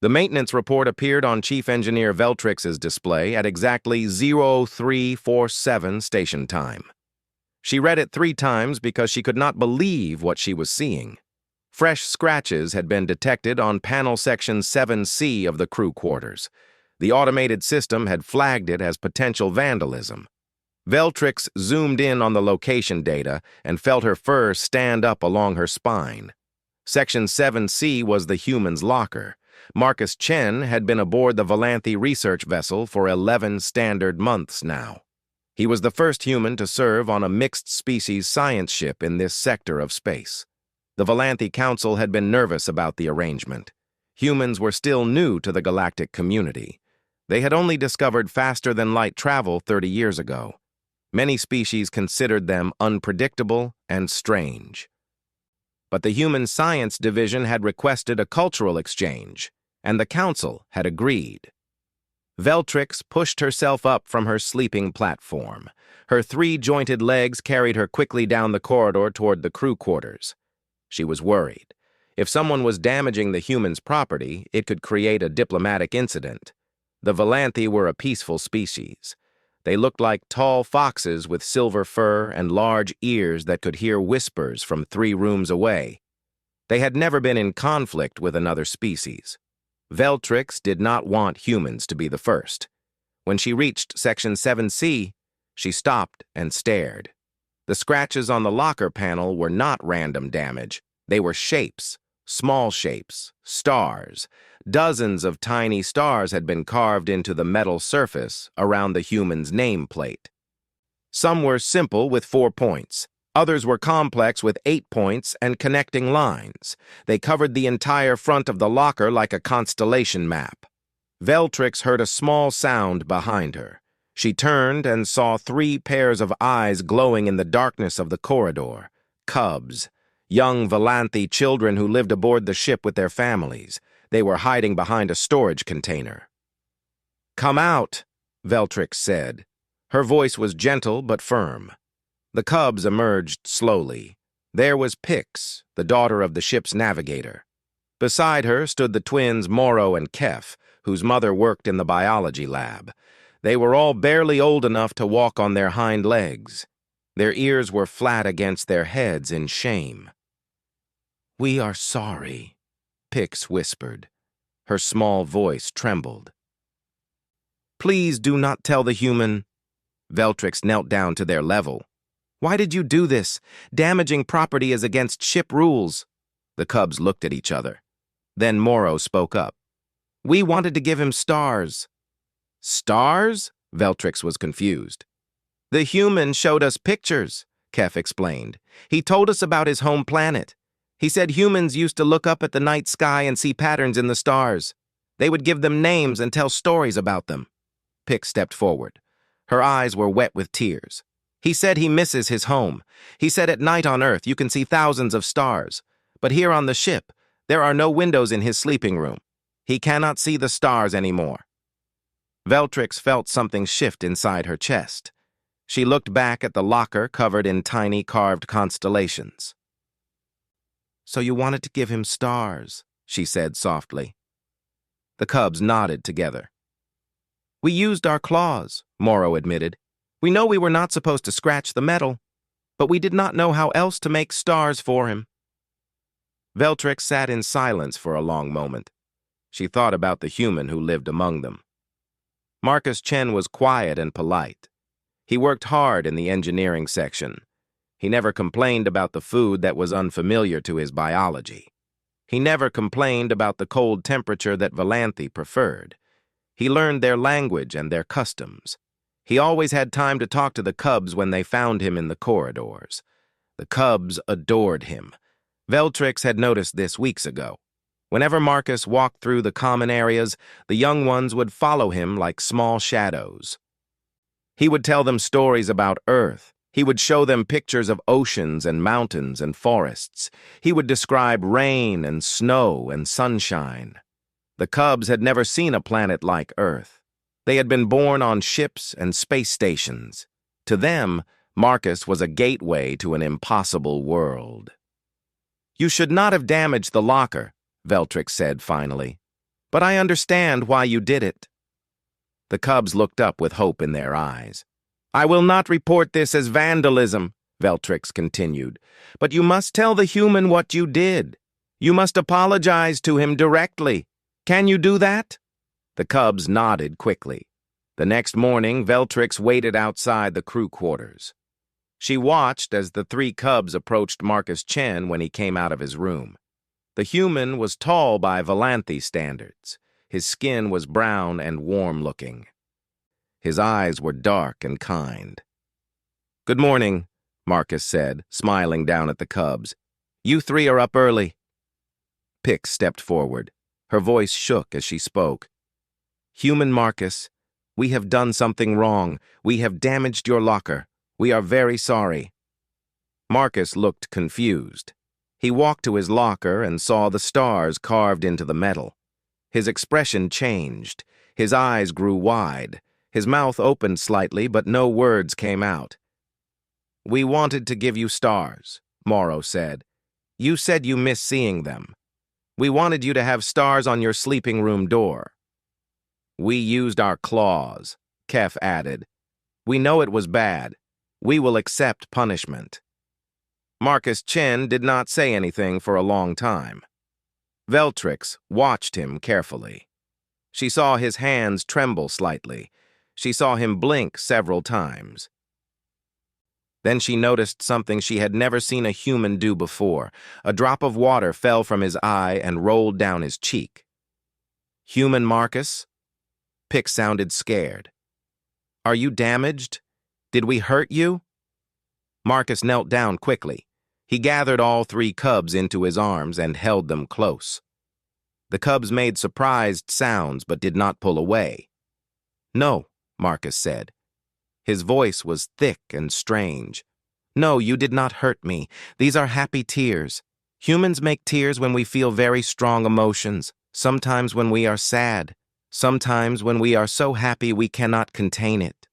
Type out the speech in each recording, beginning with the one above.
The maintenance report appeared on Chief Engineer Veltrix's display at exactly 0347 station time. She read it 3 times because she could not believe what she was seeing. Fresh scratches had been detected on panel section 7C of the crew quarters. The automated system had flagged it as potential vandalism. Veltrix zoomed in on the location data and felt her fur stand up along her spine. Section 7C was the human's locker. Marcus Chen had been aboard the Valanthe research vessel for 11 standard months now. He was the first human to serve on a mixed-species science ship in this sector of space. The Valanthe Council had been nervous about the arrangement. Humans were still new to the galactic community. They had only discovered faster-than-light travel 30 years ago. Many species considered them unpredictable and strange. But the Human Science Division had requested a cultural exchange, and the Council had agreed. Veltrix pushed herself up from her sleeping platform. Her 3-jointed legs carried her quickly down the corridor toward the crew quarters. She was worried. If someone was damaging the humans' property, it could create a diplomatic incident. The Valanthe were a peaceful species. They looked like tall foxes with silver fur and large ears that could hear whispers from 3 rooms away. They had never been in conflict with another species. Veltrix did not want humans to be the first. When she reached Section 7C, she stopped and stared. The scratches on the locker panel were not random damage. They were shapes, small shapes, stars. Dozens of tiny stars had been carved into the metal surface around the human's nameplate. Some were simple with 4 points. Others were complex with 8 points and connecting lines. They covered the entire front of the locker like a constellation map. Veltrix heard a small sound behind her. She turned and saw 3 pairs of eyes glowing in the darkness of the corridor. Cubs. Young Valanthe children who lived aboard the ship with their families. They were hiding behind a storage container. "Come out," Veltrix said. Her voice was gentle but firm. The cubs emerged slowly. There was Pix, the daughter of the ship's navigator. Beside her stood the twins Moro and Kef, whose mother worked in the biology lab. They were all barely old enough to walk on their hind legs. Their ears were flat against their heads in shame. "We are sorry," Pix whispered. Her small voice trembled. "Please do not tell the human." Veltrix knelt down to their level. "Why did you do this? Damaging property is against ship rules." The cubs looked at each other. Then Moro spoke up. "We wanted to give him stars." "Stars?" Veltrix was confused. "The human showed us pictures," Kef explained. "He told us about his home planet. He said humans used to look up at the night sky and see patterns in the stars. They would give them names and tell stories about them." Pix stepped forward. Her eyes were wet with tears. "He said he misses his home. He said at night on Earth you can see thousands of stars. But here on the ship, there are no windows in his sleeping room. He cannot see the stars anymore." Veltrix felt something shift inside her chest. She looked back at the locker covered in tiny carved constellations. "So you wanted to give him stars," she said softly. The cubs nodded together. "We used our claws," Moro admitted. "We know we were not supposed to scratch the metal, but we did not know how else to make stars for him." Veltrix sat in silence for a long moment. She thought about the human who lived among them. Marcus Chen was quiet and polite. He worked hard in the engineering section. He never complained about the food that was unfamiliar to his biology. He never complained about the cold temperature that Valanthe preferred. He learned their language and their customs. He always had time to talk to the cubs when they found him in the corridors. The cubs adored him. Veltrix had noticed this weeks ago. Whenever Marcus walked through the common areas, the young ones would follow him like small shadows. He would tell them stories about Earth. He would show them pictures of oceans and mountains and forests. He would describe rain and snow and sunshine. The cubs had never seen a planet like Earth. They had been born on ships and space stations. To them, Marcus was a gateway to an impossible world. "You should not have damaged the locker," Veltrix said finally. But I understand why you did it. The cubs looked up with hope in their eyes. I will not report this as vandalism, Veltrix continued, but you must tell the human what you did. You must apologize to him directly. Can you do that? The cubs nodded quickly. The next morning, Veltrix waited outside the crew quarters. She watched as the 3 cubs approached Marcus Chen when he came out of his room. The human was tall by Valanthe standards. His skin was brown and warm-looking. His eyes were dark and kind. Good morning, Marcus said, smiling down at the cubs. You 3 are up early. Pix stepped forward. Her voice shook as she spoke. Human Marcus, we have done something wrong. We have damaged your locker. We are very sorry. Marcus looked confused. He walked to his locker and saw the stars carved into the metal. His expression changed. His eyes grew wide. His mouth opened slightly, but no words came out. We wanted to give you stars, Morrow said. You said you miss seeing them. We wanted you to have stars on your sleeping room door. We used our claws, Kef added. We know it was bad. We will accept punishment. Marcus Chen did not say anything for a long time. Veltrix watched him carefully. She saw his hands tremble slightly. She saw him blink several times. Then she noticed something she had never seen a human do before. A drop of water fell from his eye and rolled down his cheek. Human Marcus? Pix sounded scared. Are you damaged? Did we hurt you? Marcus knelt down quickly. He gathered all 3 cubs into his arms and held them close. The cubs made surprised sounds but did not pull away. No, Marcus said. His voice was thick and strange. No, you did not hurt me. These are happy tears. Humans make tears when we feel very strong emotions, sometimes when we are sad, sometimes when we are so happy we cannot contain it.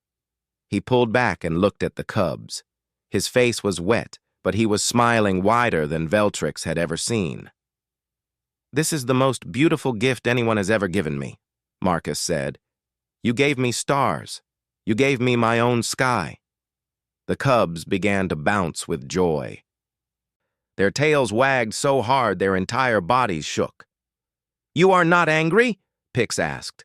He pulled back and looked at the cubs. His face was wet, but he was smiling wider than Veltrix had ever seen. This is the most beautiful gift anyone has ever given me, Marcus said. You gave me stars. You gave me my own sky. The cubs began to bounce with joy. Their tails wagged so hard their entire bodies shook. You are not angry? Pix asked.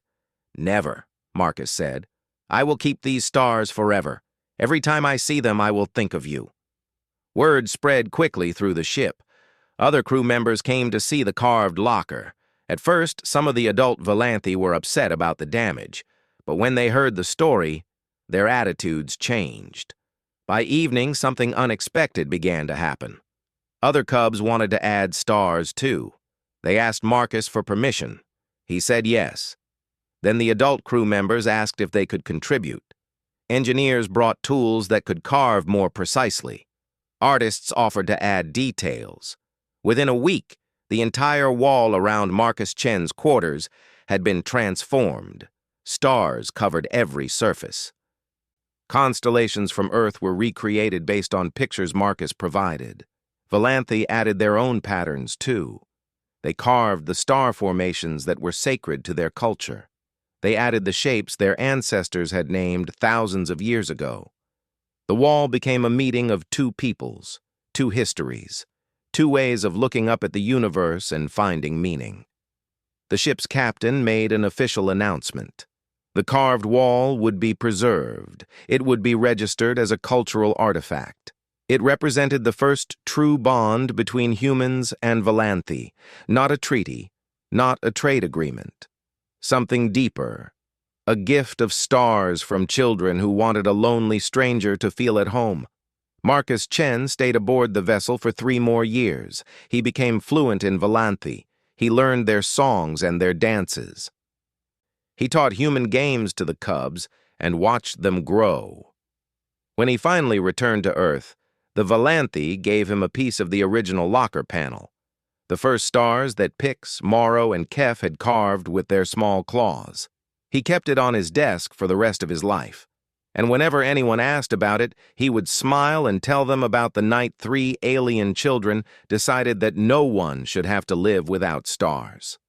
Never, Marcus said. I will keep these stars forever. Every time I see them, I will think of you. Word spread quickly through the ship. Other crew members came to see the carved locker. At first, some of the adult Valanthe were upset about the damage, but when they heard the story, their attitudes changed. By evening, something unexpected began to happen. Other cubs wanted to add stars, too. They asked Marcus for permission. He said yes. Then the adult crew members asked if they could contribute. Engineers brought tools that could carve more precisely. Artists offered to add details. Within a week, the entire wall around Marcus Chen's quarters had been transformed. Stars covered every surface. Constellations from Earth were recreated based on pictures Marcus provided. Valanthe added their own patterns, too. They carved the star formations that were sacred to their culture. They added the shapes their ancestors had named thousands of years ago. The wall became a meeting of 2 peoples, 2 histories, 2 ways of looking up at the universe and finding meaning. The ship's captain made an official announcement. The carved wall would be preserved. It would be registered as a cultural artifact. It represented the first true bond between humans and Valanthe, not a treaty, not a trade agreement. Something deeper, a gift of stars from children who wanted a lonely stranger to feel at home. Marcus Chen stayed aboard the vessel for 3 more years. He became fluent in Valanthe. He learned their songs and their dances. He taught human games to the cubs and watched them grow. When he finally returned to Earth, the Valanthe gave him a piece of the original locker panel, the first stars that Pix, Morrow, and Kef had carved with their small claws. He kept it on his desk for the rest of his life, and whenever anyone asked about it, he would smile and tell them about the night 3 alien children decided that no one should have to live without stars.